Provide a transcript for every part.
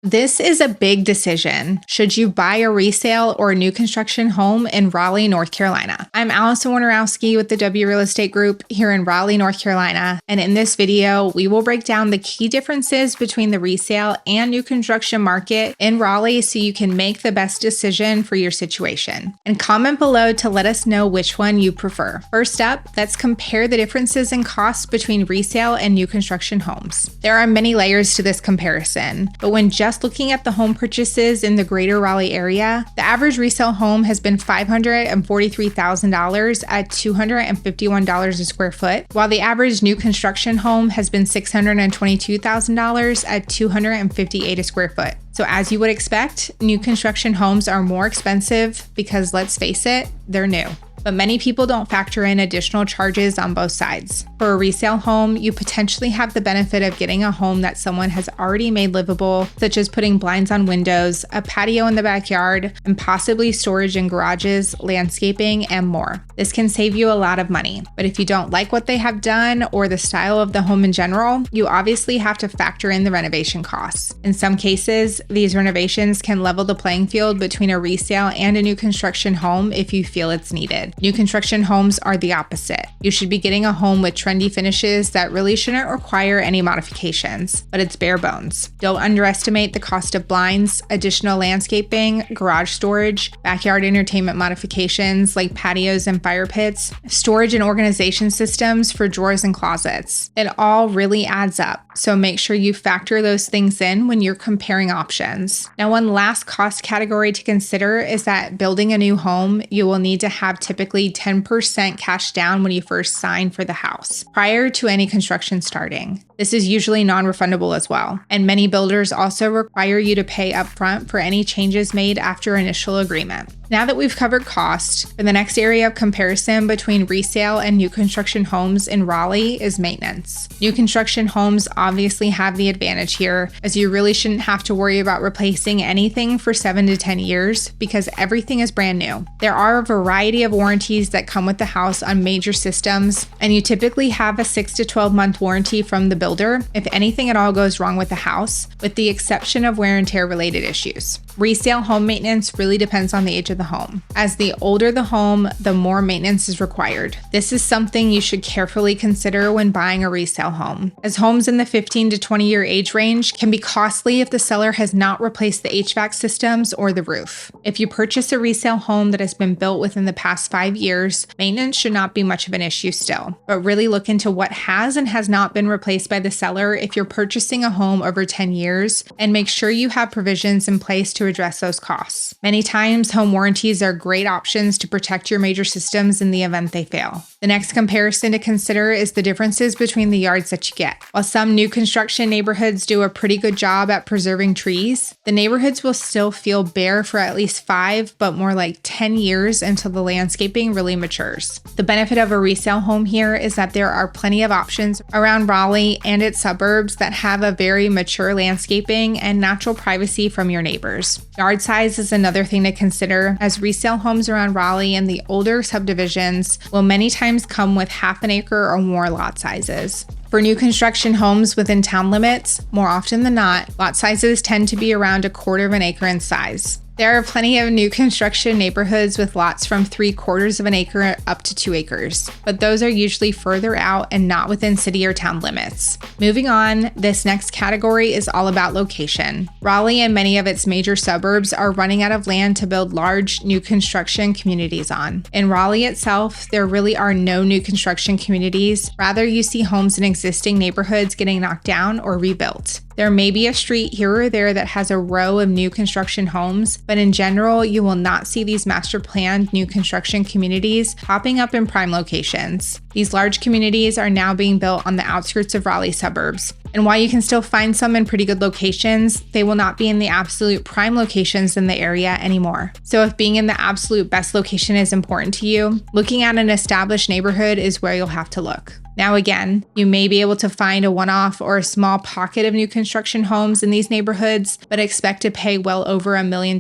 This is a big decision. Should you buy a resale or a new construction home in Raleigh, North Carolina? I'm Alison Wojnarowski with the W Real Estate Group here in Raleigh, North Carolina. And in this video, we will break down the key differences between the resale and new construction market in Raleigh so you can make the best decision for your situation. And comment below to let us know which one you prefer. First up, let's compare the differences in costs between resale and new construction homes. There are many layers to this comparison, but when just looking at the home purchases in the Greater Raleigh area, the average resale home has been $543,000 at $251 a square foot, while the average new construction home has been $622,000 at $258 a square foot. So as you would expect, new construction homes are more expensive because, let's face it, they're new. But many people don't factor in additional charges on both sides. For a resale home, you potentially have the benefit of getting a home that someone has already made livable, such as putting blinds on windows, a patio in the backyard, and possibly storage in garages, landscaping, and more. This can save you a lot of money. But if you don't like what they have done or the style of the home in general, you obviously have to factor in the renovation costs. In some cases, these renovations can level the playing field between a resale and a new construction home if you feel it's needed. New construction homes are the opposite. You should be getting a home with trendy finishes that really shouldn't require any modifications, but it's bare bones. Don't underestimate the cost of blinds, additional landscaping, garage storage, backyard entertainment modifications like patios and fire pits, storage and organization systems for drawers and closets. It all really adds up, so make sure you factor those things in when you're comparing options. Now, one last cost category to consider is that building a new home, you will need to have typically 10% cash down when you first sign for the house, prior to any construction starting. This is usually non-refundable as well, and many builders also require you to pay upfront for any changes made after initial agreement. Now that we've covered cost, the next area of comparison between resale and new construction homes in Raleigh is maintenance. New construction homes obviously have the advantage here, as you really shouldn't have to worry about replacing anything for 7 to 10 years because everything is brand new. There are a variety of warranties that come with the house on major systems, and you typically have a 6 to 12 month warranty from the builder if anything at all goes wrong with the house, with the exception of wear and tear related issues. Resale home maintenance really depends on the age of the home. As the older the home, the more maintenance is required. This is something you should carefully consider when buying a resale home, as homes in the 15 to 20 year age range can be costly if the seller has not replaced the HVAC systems or the roof. If you purchase a resale home that has been built within the past 5 years, maintenance should not be much of an issue still, but really look into what has and has not been replaced by the seller if you're purchasing a home over 10 years, and make sure you have provisions in place to address those costs. Many times, home warranties are great options to protect your major systems in the event they fail. The next comparison to consider is the differences between the yards that you get. While some new construction neighborhoods do a pretty good job at preserving trees, the neighborhoods will still feel bare for at least 5, but more like 10 years until the landscaping really matures. The benefit of a resale home here is that there are plenty of options around Raleigh and its suburbs that have a very mature landscaping and natural privacy from your neighbors. Yard size is another thing to consider, as resale homes around Raleigh and the older subdivisions will many times come with half an acre or more lot sizes. For new construction homes within town limits, more often than not, lot sizes tend to be around 1/4 of an acre in size. There are plenty of new construction neighborhoods with lots from 3/4 of an acre up to 2 acres, but those are usually further out and not within city or town limits. Moving on, this next category is all about location. Raleigh and many of its major suburbs are running out of land to build large new construction communities on. In Raleigh itself, there really are no new construction communities. Rather, you see homes in existing neighborhoods getting knocked down or rebuilt. There may be a street here or there that has a row of new construction homes, but in general, you will not see these master planned new construction communities popping up in prime locations. These large communities are now being built on the outskirts of Raleigh suburbs. And while you can still find some in pretty good locations, they will not be in the absolute prime locations in the area anymore. So if being in the absolute best location is important to you, looking at an established neighborhood is where you'll have to look. Now again, you may be able to find a one-off or a small pocket of new construction homes in these neighborhoods, but expect to pay well over $1 million,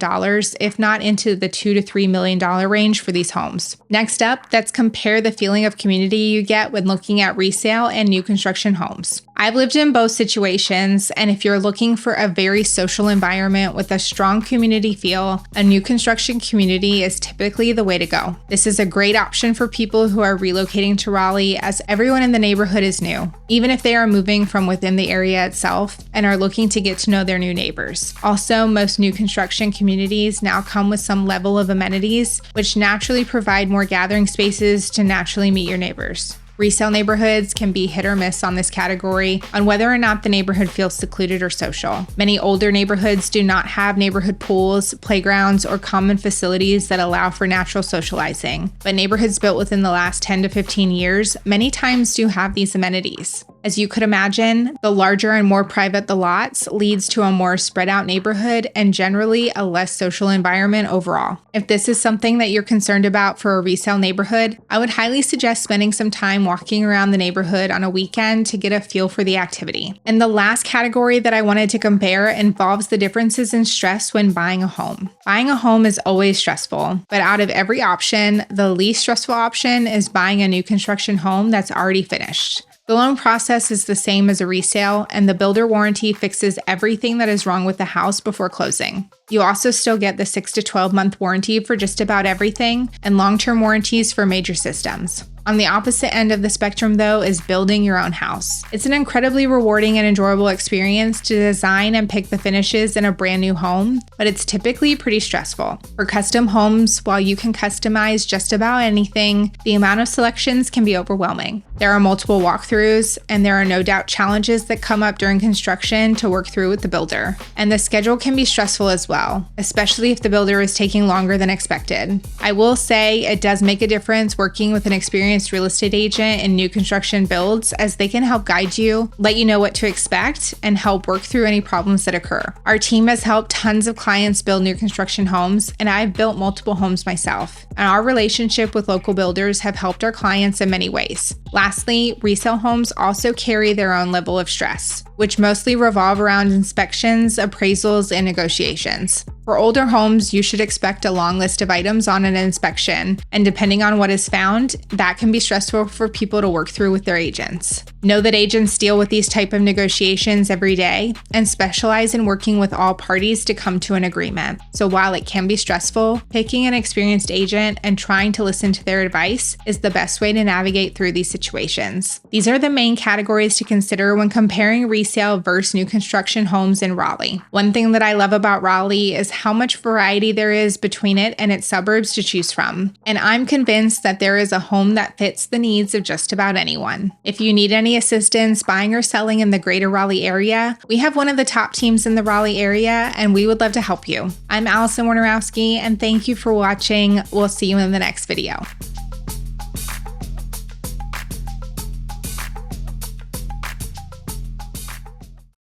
if not into the $2 to $3 million range for these homes. Next up, let's compare the feeling of community you get when looking at resale and new construction homes. I've lived in both situations, and if you're looking for a very social environment with a strong community feel, a new construction community is typically the way to go. This is a great option for people who are relocating to Raleigh, as everyone in the neighborhood is new, even if they are moving from within the area itself and are looking to get to know their new neighbors. Also, most new construction communities now come with some level of amenities, which naturally provide more gathering spaces to naturally meet your neighbors. Resale neighborhoods can be hit or miss on this category on whether or not the neighborhood feels secluded or social. Many older neighborhoods do not have neighborhood pools, playgrounds, or common facilities that allow for natural socializing, but neighborhoods built within the last 10 to 15 years many times do have these amenities. As you could imagine, the larger and more private the lots leads to a more spread out neighborhood and generally a less social environment overall. If this is something that you're concerned about for a resale neighborhood, I would highly suggest spending some time walking around the neighborhood on a weekend to get a feel for the activity. And the last category that I wanted to compare involves the differences in stress when buying a home. Buying a home is always stressful, but out of every option, the least stressful option is buying a new construction home that's already finished. The loan process is the same as a resale, and the builder warranty fixes everything that is wrong with the house before closing. You also still get the 6 to 12 month warranty for just about everything and long-term warranties for major systems. On the opposite end of the spectrum, though, is building your own house. It's an incredibly rewarding and enjoyable experience to design and pick the finishes in a brand new home, but it's typically pretty stressful. For custom homes, while you can customize just about anything, the amount of selections can be overwhelming. There are multiple walkthroughs, and there are no doubt challenges that come up during construction to work through with the builder. And the schedule can be stressful as well, especially if the builder is taking longer than expected. I will say it does make a difference working with an experienced real estate agent in new construction builds, as they can help guide you, let you know what to expect, and help work through any problems that occur. Our team has helped tons of clients build new construction homes, and I've built multiple homes myself. And our relationship with local builders have helped our clients in many ways. Lastly, resale homes also carry their own level of stress, which mostly revolve around inspections, appraisals, and negotiations. For older homes, you should expect a long list of items on an inspection, and depending on what is found, that can be stressful for people to work through with their agents. Know that agents deal with these type of negotiations every day and specialize in working with all parties to come to an agreement. So while it can be stressful, picking an experienced agent and trying to listen to their advice is the best way to navigate through these situations. These are the main categories to consider when comparing resale versus new construction homes in Raleigh. One thing that I love about Raleigh is how much variety there is between it and its suburbs to choose from. And I'm convinced that there is a home that fits the needs of just about anyone. If you need any assistance buying or selling in the Greater Raleigh area, we have one of the top teams in the Raleigh area, and we would love to help you. I'm Alison Wojnarowski, and thank you for watching. We'll see you in the next video.